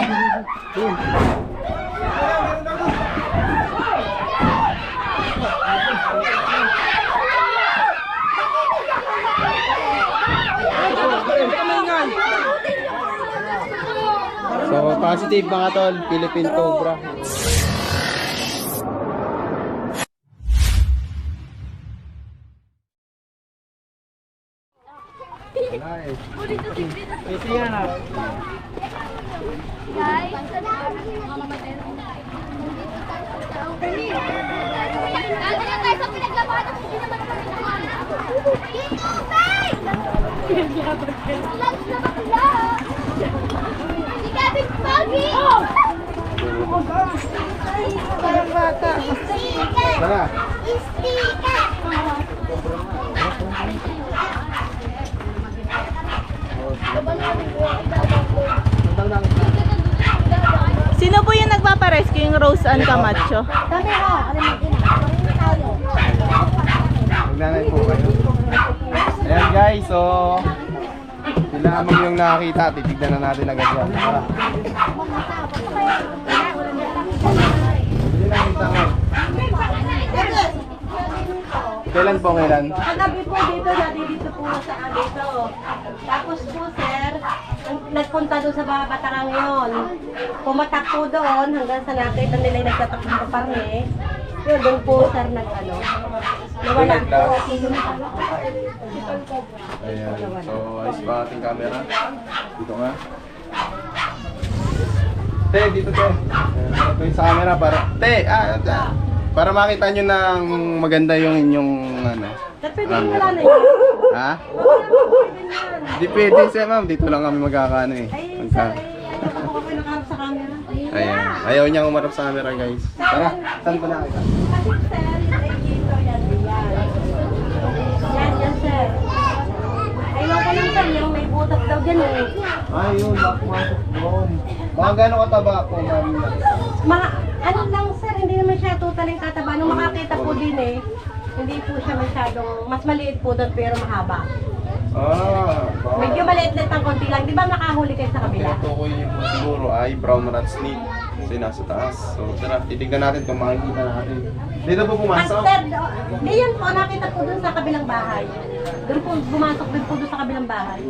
So, positive mga tol, Philippine Cobra. Wala eh. Ito yan ah. Guys, nandito tayo sa pinaglabanan kung hindi naman kami nakahanap. Dito, Bay! Si Kevin Pogi! Parang bata. Tara. Sticker! Sino po yung nagpaparescue, yung Rose Ann Camacho? Kami ha, alam mo din. Tayo. Magnanay po kayo. Ayan guys, so sila lamang yung nakakita, titignan na natin agad yan. Tara. Hindi lang yung tanga. Kailan po, kailan? Kagabi po dito po sa dito. Tapos po sir, nagpunta doon sa mga batarang yun. Pumatak po doon hanggang sa nakita nila yung nagtatakbo pa parme. Yun, doon po sir nag-ano. Nawala po. Ayan, so ayos pa ating camera. Dito nga. Te, dito te. Ito yung sa camera para... Te, para makita nyo ng maganda yung inyong ano. Sir, pwede yung wala na yun. Ha? Di pwede siya ma'am, dito lang kami magkakaano eh. Ay, sir, ay, ako po kayo nakaharap sa camera. Ayan, ayaw niya umarap sa camera guys. Tara, saan ba nakita? Kasi sir, ay dito yan. Yan, sir. Ayun ko lang sir, yung may butas daw dyan eh. Ay, yun, pumasok doon. Mga gano'ng kataba po ma'am? Mga, ano lang sir, hindi naman siya totaling kataba. Nung makakita po din eh, hindi po siya masyadong, mas maliit po doon pero mahaba. Medyo maliit-liit ang konti lang. Di ba nakahuli kayo sa kabila? Tinutukoy mo siguro ay brown rat snake kasi nasa taas. So tara, titignan natin kung makikita natin. Dito po pumasok. Master, di yun po, nakita po doon sa kabilang bahay. Doon po, bumasok din po doon sa kabilang bahay.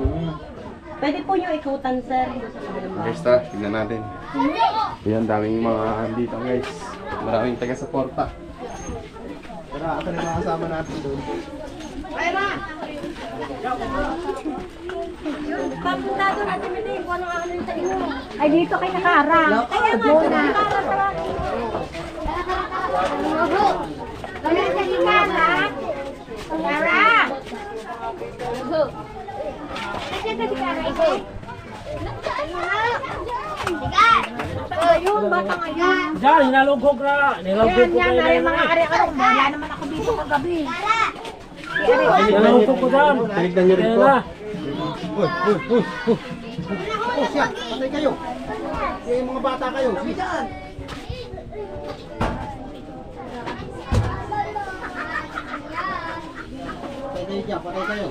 Pwede po yung ikutan sir, doon sa kabilang bahay. Guys, tara, tignan natin. Ayan, daming mga dito guys. Maraming taga-suporta. Tara, ito na yung mga kasama natin doon. Papunta doon natin hindi kung ano ang sa inyo. Ay dito kay Nakara. Kaya nga doon na. Wala sa gitara. Tara! Kasi ka si Kara ito. Sigat! Ayun, bata ngayon. Diyan, hinalugog na. Nilugog ko kayo na yun. Mga ari-ari. Wala naman ako dito kagabi. Hinalugog ko dyan. Tinignan nyo rin po. Uy, uy, uy, uy. Siya, patay kayo. Yung mga bata kayo. Sigan! Patay kayo dyan, patay kayo.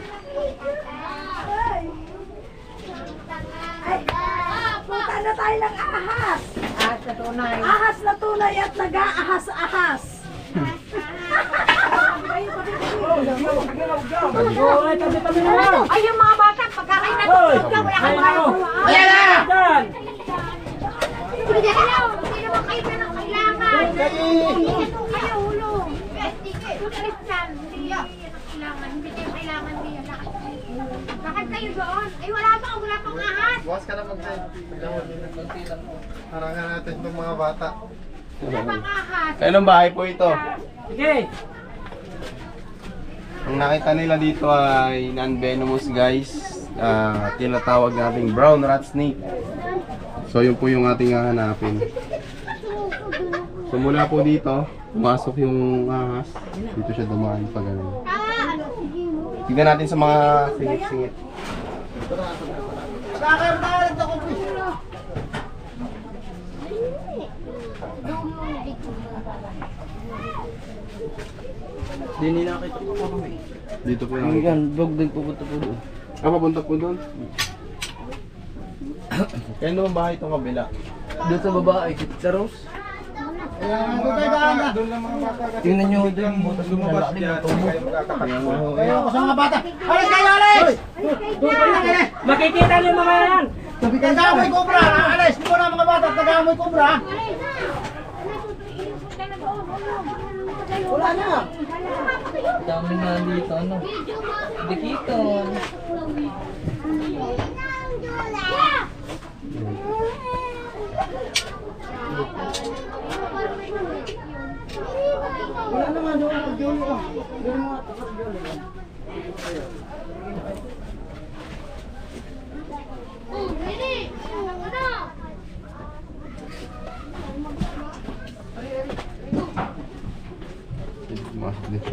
Punta na tayo ng ahas. Ahas na tunay. Ahas na tunay at nag-aahas-ahas. Uy, tabi-tabi na. Ay, yung mga bata, pagkakain na Uy, wala kang ayun mga o. Diyan. Sige, hello! Hindi naman kayo na ng kailangan. Hindi na po kayo hulong. Ulit lang. Hindi yan ang kailangan. Hindi kayo kailangan niya. Bakit kayo doon? Ay, wala pang ahas. Bukas ka na mag-send. Harangan natin itong mga bata. Wala pang ahas. Kailang bahay po ito? Sige. Ang nakita nila dito ay non-venomous guys. Tinatawag nating brown rat snake. So yun po yung ating hahanapin. So mula po dito, pumasok yung ahas. Dito siya dumaan pa ganun. Tignan natin sa mga singit-singit. Dito po yung... Dog din pupunta po doon. Papunta po doon? Kaya naman bahay itong kabila. Doon sa babae, sa Rose. Tingnan nyo doon, butas lumabas dyan. Kayo ako sa mga bata. Alis kayo, alis! Makikita niyo mga yan. Nag-aamoy kobra. Alis muna mga bata. Nag-aamoy kobra. Wala na. Dami na dito, ano? Dikito. Wala naman doon. Pag-yolo ka. Doon mo nga. Masuk dito.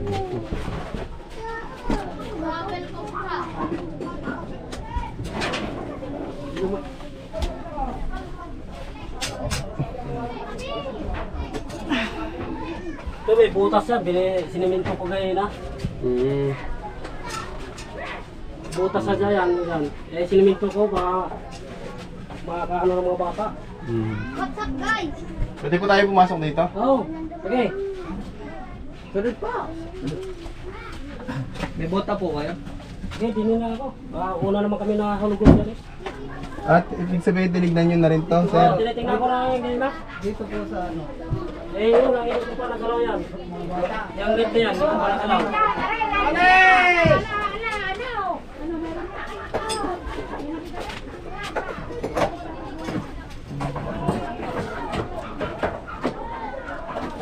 Ito may butas yan, siniminto ko ngayon na. Butas na dyan, yan. Eh, siniminto ko, baka ano ng mga bata. What's up, guys? Pwede po tayo pumasok dito? Oo, sige. Sunod pa. May bota po kayo? Sige, dinin na ako. Una naman kami nakahulugan dyan eh. At ibig sabihin, tinignan nyo na rin to, sir. Tinitingnan ko na yung ganyan na. Dito po sa ano. Eh, yun, nakikita ko pa nagalaw yan. Yung red na yan, hindi ko pa nagalaw.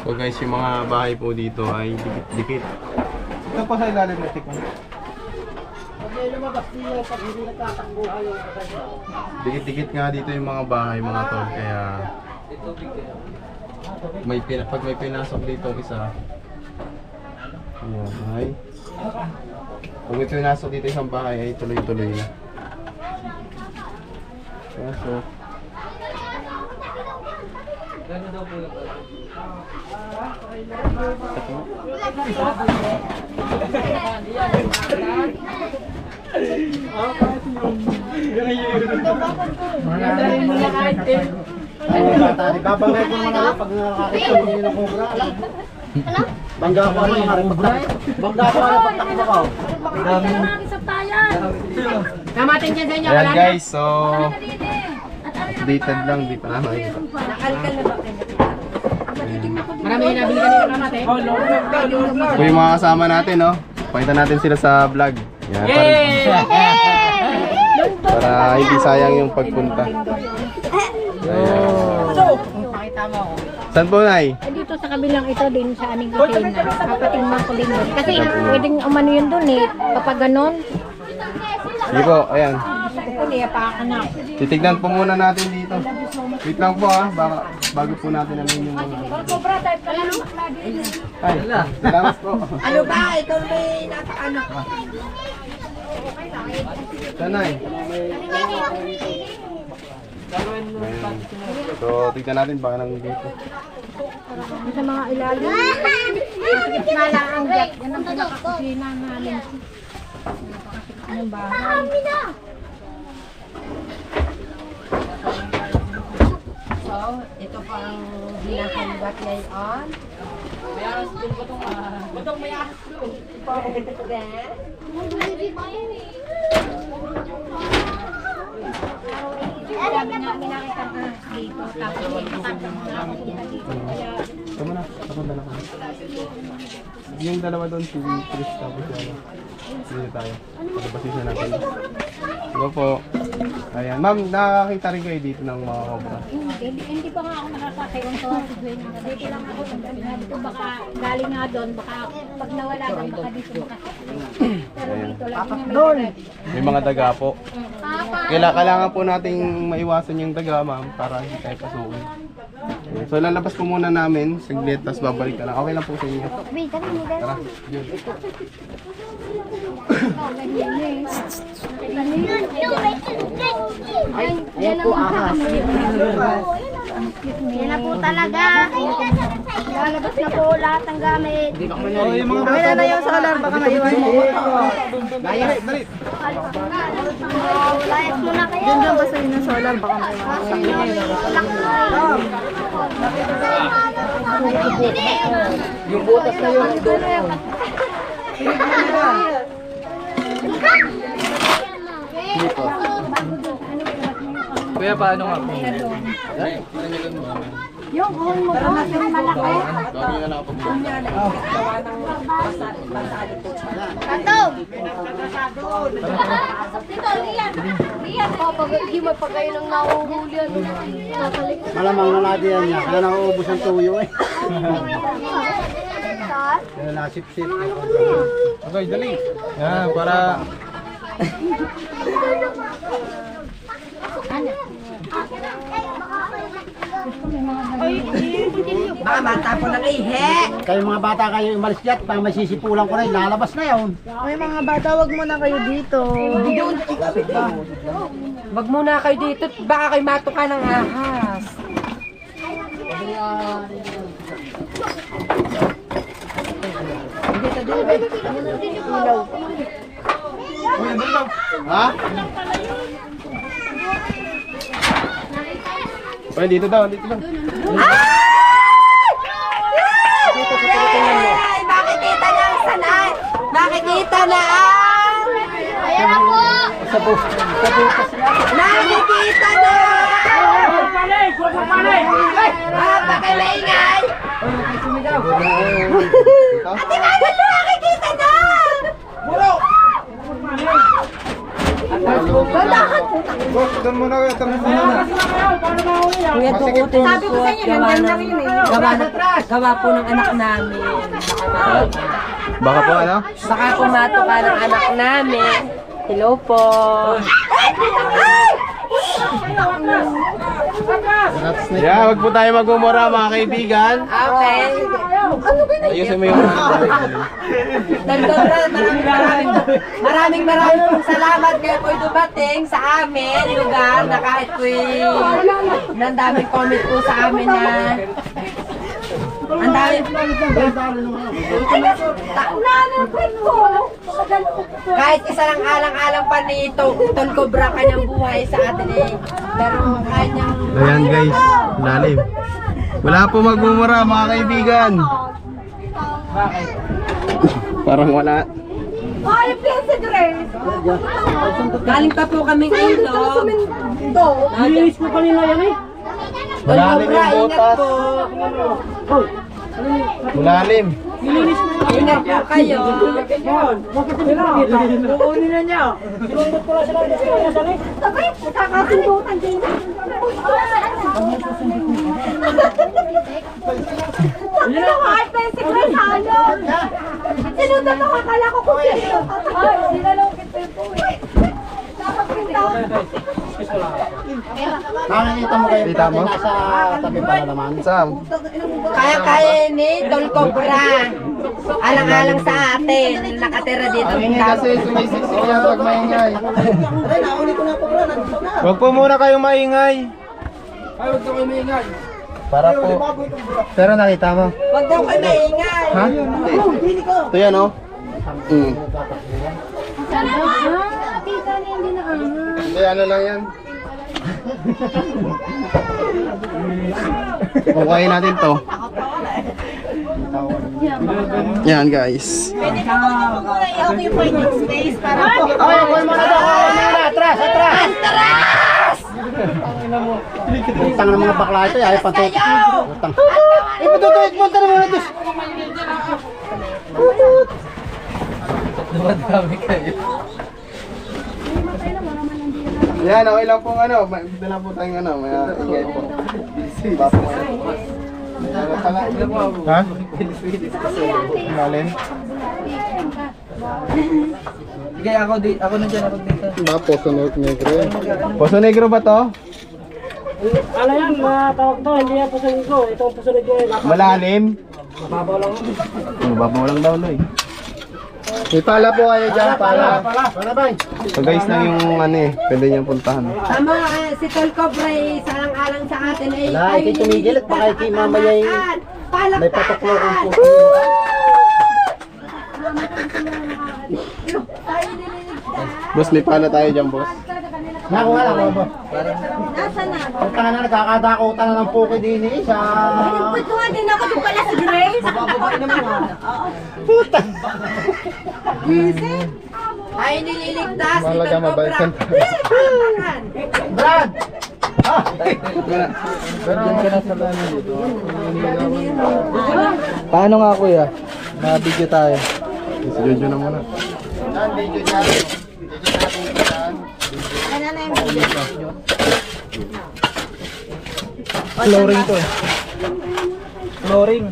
So guys, yung mga bahay po dito ay dikit-dikit. Ito pa sa ilalim na tikman. Pag may lumabas niyo, pag hindi nagtatakbuhan yung kasasya. Dikit-dikit nga dito yung mga bahay, mga tol. Kaya pag may pinasok dito isa. Ayan, ay. Pag may pinasok dito isang bahay ay tuloy-tuloy na. Pasok. Gano'n daw po yung Babangay ko naman ako pag nakakita ko ng kobra. Bangga ko ano yung kobra. Bangga ko ano pagtakbo ko. Ayan guys, so updated lang, di pa naman. Nakalkal na ba kayo? Marami yung nabili kanina natin. Ito yung mga kasama natin, no? Pakita natin sila sa vlog. Yan, para hindi sayang yung pagpunta. Ayan. Saan po, Nay? Dito sa kabilang ito din sa aming kusina. Papatingman ko din yun. Kasi pwedeng umano yun dun eh. Kapag ganon, Sige po, ayan. kuliya pa ka na. Titignan po muna natin dito. Wait lang po baka bago po natin namin yung mga... Sobra type ka lang. Ay, salamat po. Ano ba? Ikaw may nasa-anak. Sanay. So, tignan natin baka nang dito. Sa mga ilalim. Masakit na lang ang jet. Yan ang pinakakusina namin. Anong bahay? So, ito pa ang hinahambat ngayon. Sabi namin nakita ang ahas dito. Tapos may kasama na pupunta dito. Kaya Tama na, napunta na kami. Yung dalawa doon, si Chris tapos yan. Dito tayo. Pagpasisya natin. Hello po. Ayan. Ma'am, nakakita rin kayo dito ng mga cobra. hindi pa nga ako nakakasayong sa dito lang ako. Dito baka galing nga doon. Baka pag nawala doon, baka dito makasakit. Pero dito lang niya May mga daga po. Kailangan po nating maiwasan yung daga, ma'am, para hindi tayo pasukin. Okay, so lalabas po muna namin, saglit, tapos babalik ka lang. Okay lang po sa inyo. Tara, yun. Yan po ahas. Yan na po talaga. Lalabas na po lahat ng gamit. Yung mga bata na yung solar, baka maiwan mo. Dali, dali. Layas mo na kayo. Diyan dyan ba sa'yo ng solar? Baka may mga Yung butas na yun. Kuya, paano nga? Yung buhon mo doon, yung malaki. Tato! Dito, Lian! Lian! Hindi mo pa kayo nang nahuhuli. Nakalik. Malamang na natin yan niya. Kaya nauubos ang tuyo eh. Kaya nasip-sip. Okay, dali. Yan, para... Baka matapon ng ihe. Kayo mga bata kayo umalis dyan. Pag masisipulan ko na, lalabas na yun. May mga bata, wag muna kayo dito. Wag muna kayo dito, baka kayo matuka ng ahas. Ha? Pwede dito daw, dito daw. Ay, makikita na ang sanay. Makikita na ang... Ayan na po! Nakikita na! Ah, baka maingay! Ate Magal, nakikita na! Doon muna kayo, doon muna. Kuya, tukutin Sabi ko sa inyo, nandyan lang yun eh. Gawa po ng anak namin. Baka po ano? Baka kumatuka ng anak namin. Hello po. Yeah, wag po tayo magmumura mga kaibigan. Okay. Ayusin mo yung Maraming pong salamat kayo po'y dumating sa amin lugar na kahit po'y nandaming comment po sa amin na ang dami kahit isa lang alang-alang pa ni Tol Cobra kanyang buhay sa atin eh. Pero kahit niyang Ayan guys, lalim. Wala po magmumura mga kaibigan. Parang wala. galing pa po kaming ilog. Nilinis ko kanina yan eh. Tol Cobra, ingat po. Malalim. Ingat po kayo. Bakit hindi nakita? Kukunin na niya. Sinundot ko lang sila yung dali. Sabay, kakasundutan din. Ano nga, ay pesikres halon. Sinundan ako, akala ko kung sino. Ay, sinalungkit pa yung puwi. Dapat pinta. Nakikita mo kayo. Kita mo? Nasa tabi pa naman. Sam. Kaya ni Tol Cobra. Alang-alang sa atin. Nakatira dito. Ang ingay kasi sumisiksik yan pag maingay. Huwag po muna kayong maingay. Ay, huwag kayo maingay. Para po. Pero nakita mo. Huwag daw kayo maingay. Ha? Ito yan oh. Hindi, ano lang yan. Kukain natin to. Yan guys. Atras! Utang ng mga bakla ito, ayaw pantot. Utang. Ipatutuit mo, tara muna Diyos. Dumadami kayo. Yan, okay lang pong ano. Dala po tayong ano. May ingay po. Bapo. Ha? Malin? Sige, ako nandiyan, ako dito. Ba, Poso Negro. Poso Negro ba to? Ano yan, tawag to, hindi yan puso nito. Ito ang puso nito. Malalim? Mababaw lang. Babaw lang daw, Loy. May pala po kayo dyan, pala. Para ba? So guys, na yung ano eh, pwede niyang puntahan. Tama, si Tol Cobra salang-alang sa atin ay Wala, ikay tumigil at baka ikay mamaya yung may patuklo kong puso. Tayo nililigtas. Boss, may pala tayo dyan, boss. Nakuha lang ako. Nasaan na? Punta na nagkakadakutan na ng puki din eh sa... Nagpuntuhan din ako doon pala si Grace. Bababae naman ha. Ay, nililigtas. Malaga mabalikan. Brad! Paano nga kuya? Na-video tayo. Si Jojo na muna. Yan, video niya. Video natin yan. Ano na yung video? Flooring to eh. Flooring.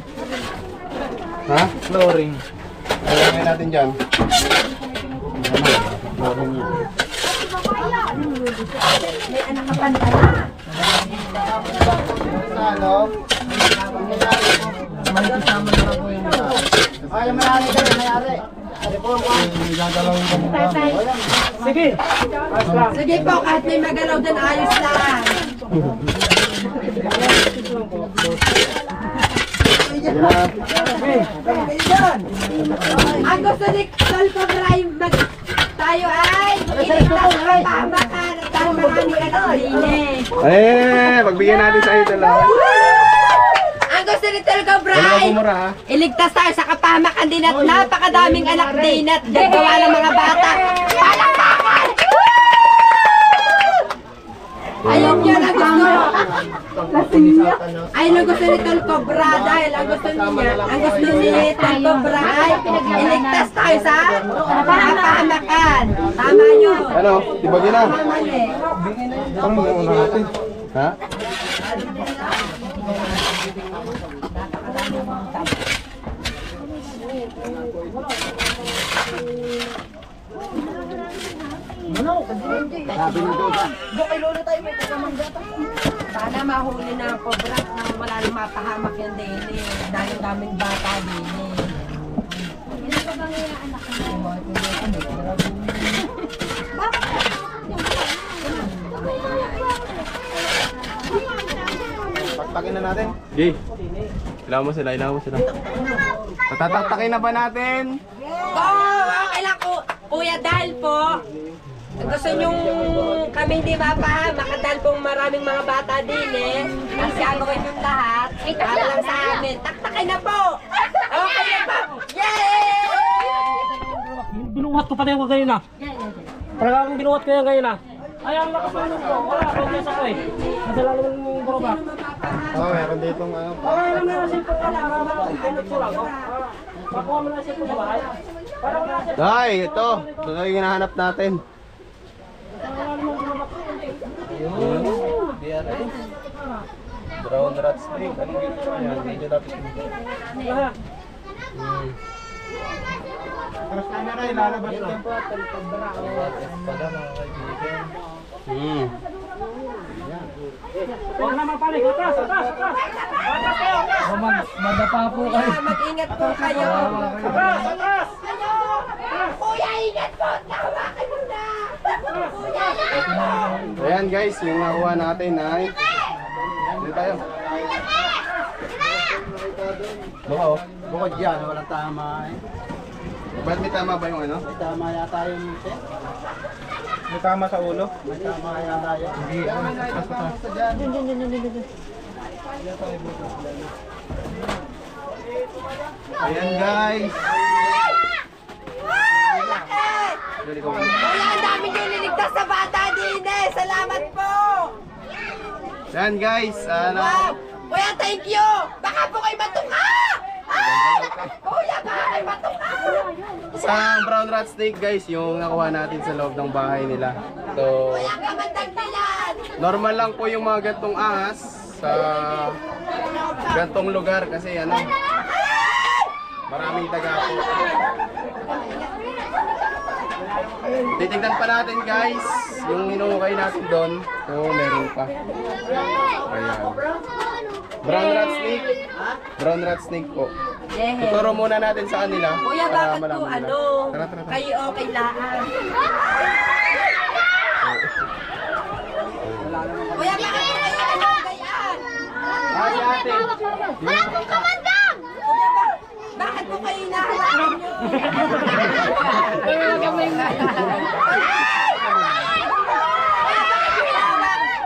Ha? Flooring. Kailangan natin dyan. Sa ano? May kasama na lang po yung mga. Ay, mayari ka na, mayari. Gagalawin ka muna. Sige. Sige po, kahit may magalaw din, ayos lang. Ang gusto ni Tolpo Bray, tayo ay iligtas ang pamakan at ang maraming anak-line. Pagbigyan natin sa ito lang. Ang gusto ni Tolpo Wala Bray, ka bumura ha. iligtas tayo sa kapamakan din at napakadaming anak din at gagawa ng mga bata. Palakpakan! Ayaw niya na gusto. Ay, ang gusto ni Tolpo Bray dahil ang gusto ni Tolpo Bray, iligtas tayo sa kapamakan. Tama yun. Ano? Tibagin na. Mali. Parang nauna natin. Ha? Sana mahuli na ang cobra na wala nang mapahamak yan din eh. Dahil daming bata din eh. Taktakin na natin. Gay. Ilaw mo sila. Patataktakin na ba natin? Okay lang po. Kuya, dahil po, gusto nyong kami hindi mapahamak dahil pong maraming mga bata din eh. Kasi gagawin yung lahat. Para lang sa amin. Taktakin na po! Okay na po! Yay! Binuhat ko pa rin ako ngayon na. Talagang binuhat ko yan ngayon na. Ay, ang lakas ng ko. Wala, progress ako eh. Nadala naman yung barobak. Meron ditong ano. Okay naman na siya po pala. Pinot ko lang. Makuha mo na siya po sa bahay. Para wala siya. Ay, ito. Ito na yung hinahanap natin. Brown rat snake. Anong ginagawa yan? Hindi dapat. Tapos camera, ilalabas na. Huwag na mapalik. Atas. Atas kayo. Madapa po kayo. Mag-ingat po kayo. Atas. Kuya, ingat po! Tawakin mo na! Ayan guys, yung nakuha natin ay... Dito tayo. Baka oh. Bukod yan, walang tama eh. Ba't may tama ba yung ano? May tama yata yung eh. May tama sa ulo? May tama yata yun. Hindi. Ayan guys. Kuya, ang dami niyo niligtas sa bata din eh! Salamat po! Ayan guys. Wow! Kuya, thank you! Baka po kayo matuka! Ay! Kuya, baka kayo matuka! Isang brown rat snake guys, yung nakuha natin sa loob ng bahay nila. So, Kuya, kamandang bilan! normal lang po yung mga gantong ahas sa gantong lugar kasi ano, maraming daga po. Titignan pa natin guys, yung hinukay natin doon, so meron pa. Ayan. Brown rat snake. Brown rat snake po. Yeah. Tuturo muna natin sa kanila. Kuya, para bakit po malaman nila. ano? Tara, tara, tara. Kayo okay laan? Kuya, bakit po kayo ano gayaan? Ah, si ate. Wala pong kamandang! Kuya, bakit po kayo hinahanap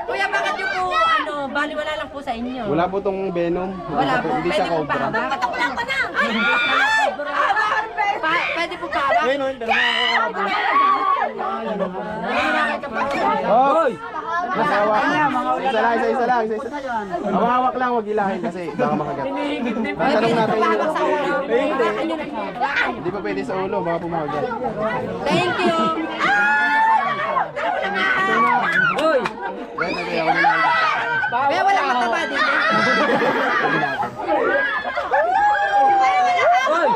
Kuya, bakit yung po, ano, baliwala lang po sa inyo? Wala po tong venom. Wala po. Hindi siya cobra. Patak ko na. Pwede po pa ba? Hoy! Masawak. Isa lang, isa lang. Hawak lang, huwag ilahin kasi baka makagat. Tanong natin yun. Hindi pa pwede sa ulo, baka pumakagat. Thank you. Hoy! Yan, nagaya ko na. Kaya wala mataba dito. Hoy!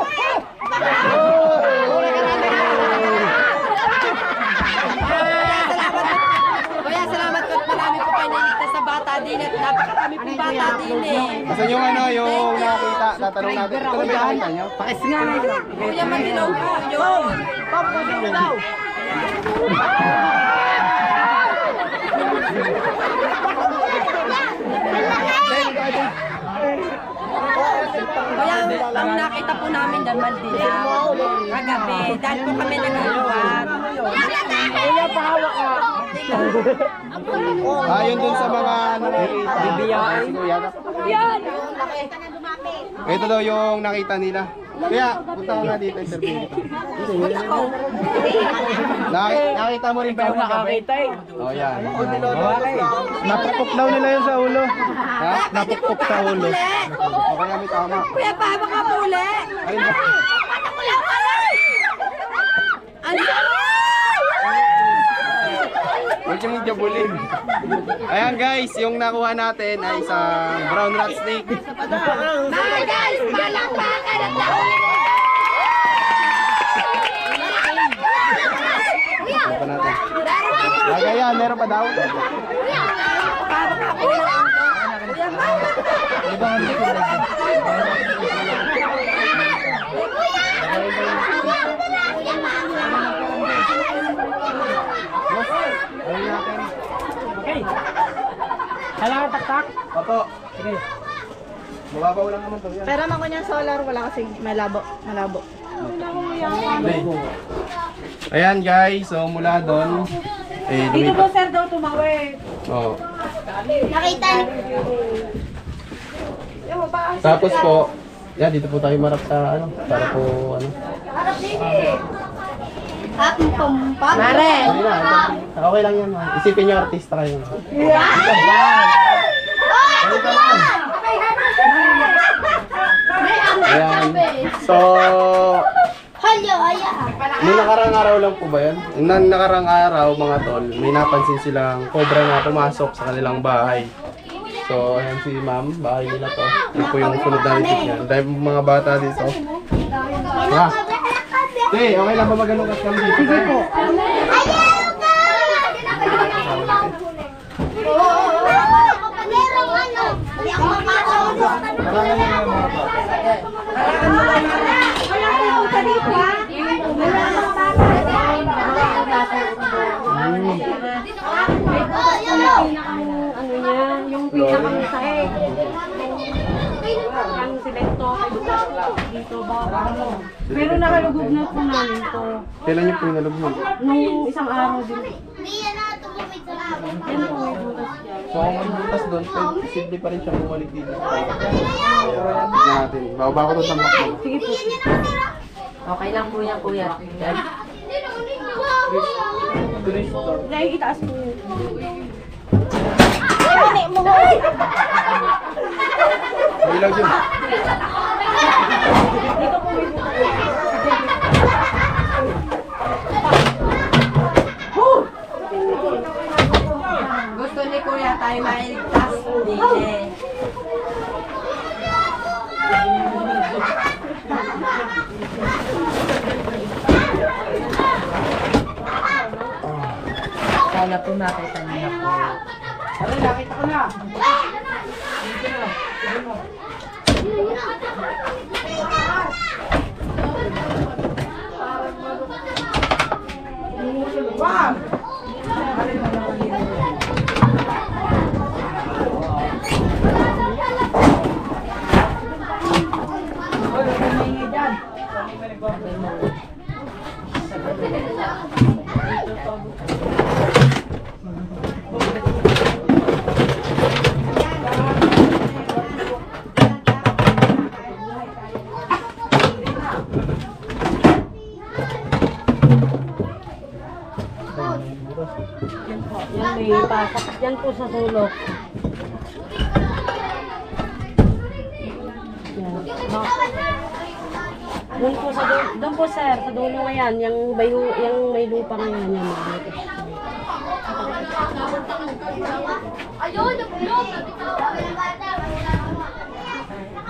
Kuya, salamat po. Marami po kayo niligtas sa bata din at napakami pong bata din eh. Asan yung ano, yung nakita? Tatanong natin. Ito lang nakita nyo? Kuya, Mandilaw po yun. Kuya, ang nakita po namin dyan, Mandilaw. Kagabi, dahil po kami nag-aluwat. Kuya, pahawak ka. Yun dun sa mga nakikita. Bibiyaan. Yan! Ito daw yung nakita nila. Kaya, punta ka nga dito, interview kita. Nakita mo rin ba yung nakakita eh? Oh, yan. Napukpok daw nila yun sa ulo. Ha? Napukpok sa ulo. Okay kami tama. Kuya, pahawak ka po ulit. Ayun ba? Huwag yung jabulin. Ayan guys, yung nakuha natin ay isang brown rat snake. Mga guys, palakpakan ang tao. Ano pa natin? Lagayan, meron pa daw. Ayun natin. Okay. Kailangan taktak? Opo. Sige. Mababaw lang naman to yan. Pero naman yung solar, wala kasi malabo. Ayan guys, so mula doon. Dito po sir daw tumawid. Oo. Nakita Tapos po, yan dito po tayo marap sa ano, para po ano. Mare! Hindi na, okay lang yan. Isipin niyo artista kayo. Ayan. So, Halyo, aya. nung nakarang araw lang po ba yan? Nung nakarang araw mga tol, may napansin silang cobra na pumasok sa kanilang bahay. So, ayan si ma'am, bahay nila to. Yan po yung sunod na isip niya. Dahil mga bata dito. Ha? Okay, okay lang ba magalungkat kami dito? Sige po. Ayaw ka! Oo. Merong ano. Hindi ako mapasok. Yung pinakamasahe. Ang selekto dito ba? Pero nakalugog na po namin to. Kailan niyo po inalugmog? Nung isang araw din. Hindi yan na tumumit sa labong. Yan po may butas yan. So kung may butas doon, posible pa rin siyang bumalik dito sa tayo. Natin. Baba ko doon sa makro. Sige po. Okay lang po yan, kuya. Dahil itaas po yun. Ilag yun. Gusto ni kuya tayo mailigtas. Hindi. Sana po makita niyo na po. Yan po sa sulok. Yan. Doon po sir, sa dulo ngayon, yung may lupa ngayon yan.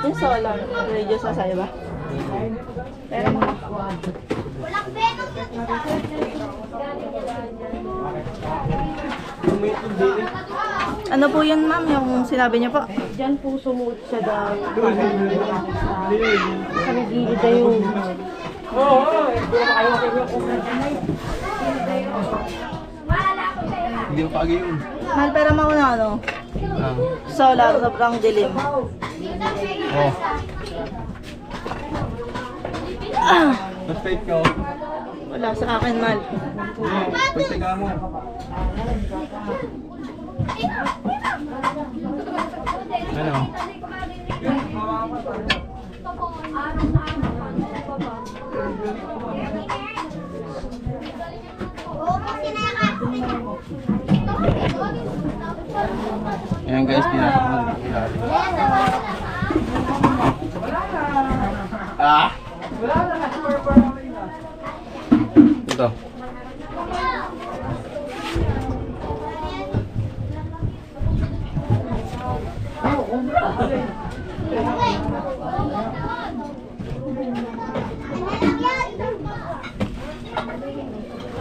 Yung solar, radio sa sayo ba? Pero ano po yun ma'am, yung sinabi niyo po? Diyan po sumuot siya daw. Sa gilid na yung... Hindi mo pagi yun. Mahal pero mauna ano? Solar, sobrang dilim. Oh. Mas fake ko. Wala sa akin mahal. Pagtaga mo. Ano? Ayan guys, pinapakagod. Ah! Ito.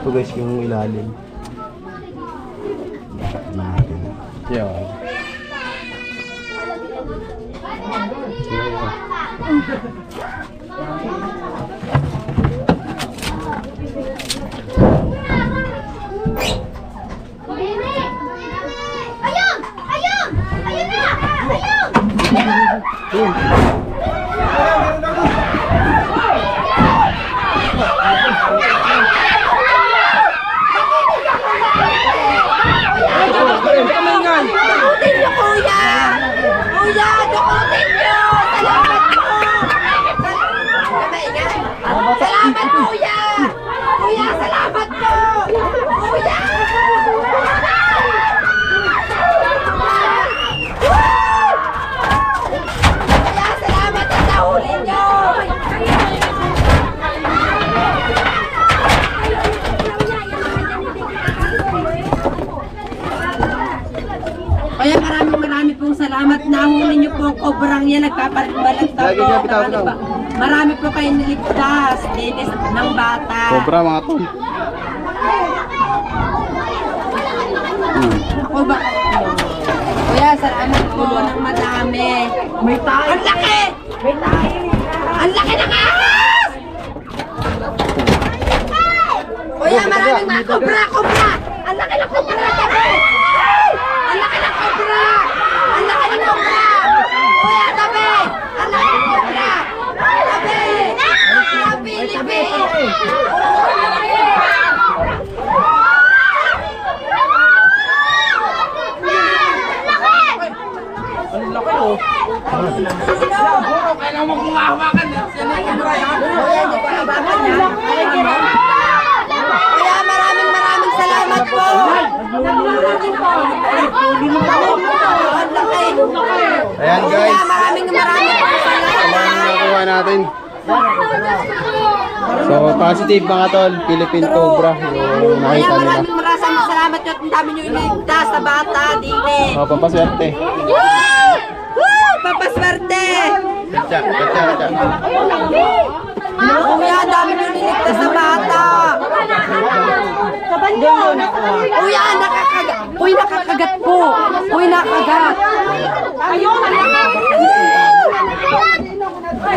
Ito guys yung ilalim. Yeah. Ayun! Ayun! Ayun na! Ayun! Dukutin niyo, kuya! Kuya, dukutin niyo! Salamat po! Salamat, kuya! Kuya, salamat po! Kuya! Kuya, salamat at nahuli niyo! Kaya maraming pong salamat. Nahuli niyo po ang kobrang yan. Nagpapabalag Lagi niya, bitaw daw. Marami po kayong niligtas. Linis ng bata. Sobra mga tol. Ako ba? Kuya, salamat po ng madami. May tayo. Ang laki! May tayo. Ang laki ng ahas! Kuya, maraming mga kobra! Ang laki ng kobra! Ang laki ng kobra! Ang laki ng kobra! Kuya, tabi! Ang laki ng kobra! Tabi! Tabi! Kuya, maraming salamat po. Ayan guys. Kuya, maraming salamat. Ang nakuha natin. So positive mga tol, Philippine Cobra yung Kuya, nakita nila. maraming salamat at ang dami nyo iligtas sa bata, dili. Oh, papaswerte. Woo! Woo! Papaswerte! Katya. Kuya, ang dami nyo iligtas sa bata. Kuya, nakakagat. Uy, nakakagat po. Uy, nakagat.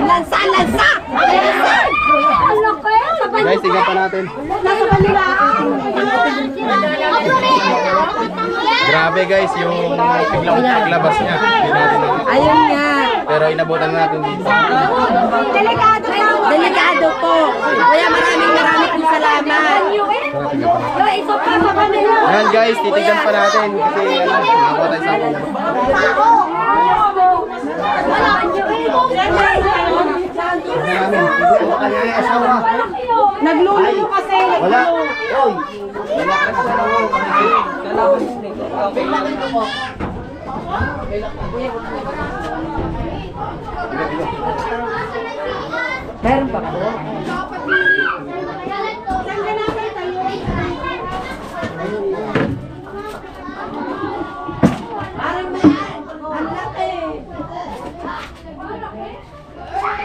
Lansa! Lansa! Guys, tingnan pa natin. Grabe guys, yung biglang paglabas niya. Hindi natin nakita. Ayun nga. Pero inabutan natin dito. Delikado po. Kuya, maraming pong salamat. Ayan guys, titignan pa natin. Kasi nakakuha tayo sa ako. Nagluluto kasi. Wala. Meron pa po?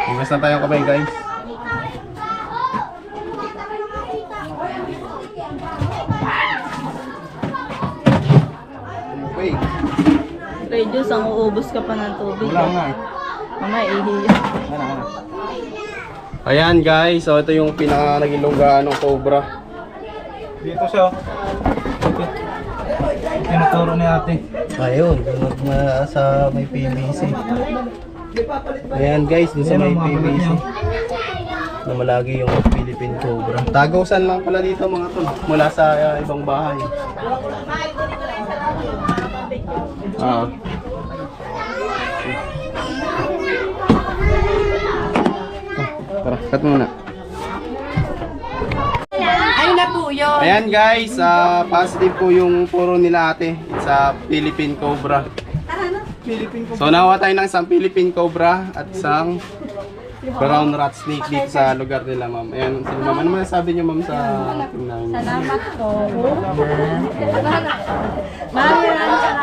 Hugas na tayong kamay guys. Wait, Ray Diyos, ang uubos ka pa ng tubig. wala nga eh. Mamaya ihiya. Ayan guys, so ito yung pinaka naging lunggaan ng cobra. Dito siya. Tinuturo ni ate. Ayun, sa may PVC. Ayan guys, doon sa may PVC. Na malagi yung Philippine Cobra. Tagausan lang pala dito mga tol, mula sa ibang bahay. Tara, cut muna. Ayun na po yun. Ayan guys, positive po yung puro nila ate sa Philippine Cobra. So nakuha tayo ng isang Philippine Cobra at isang brown rat snake dito sa lugar nila ma'am. Ayan, sino ma'am? Ano masasabi niyo ma'am sa team namin? Salamat po.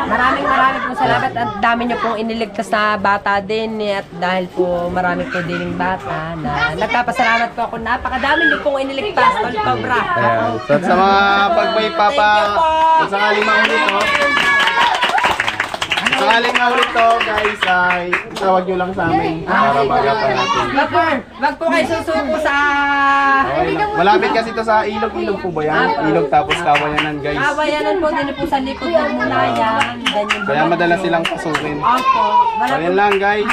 Maraming po salamat at dami niyo pong iniligtas na bata din at dahil po marami po dining bata na nagpapasalamat po ako. Napakadami niyo pong iniligtas, Tol Cobra. Ayan. So at sa mga pagbay papa, kung sakaling maulit to, sakaling maulit to guys, ay tawag nyo lang sa amin para magapan natin. Wag po kayo susuko sa... Okay lang. Malapit kasi ito sa ilog po ba yan? Ilog tapos kawayanan guys. Kawayanan po din po sa likod ng mulayan. Ganyan po. Kaya madalas silang pasukin. Opo. So yan lang guys.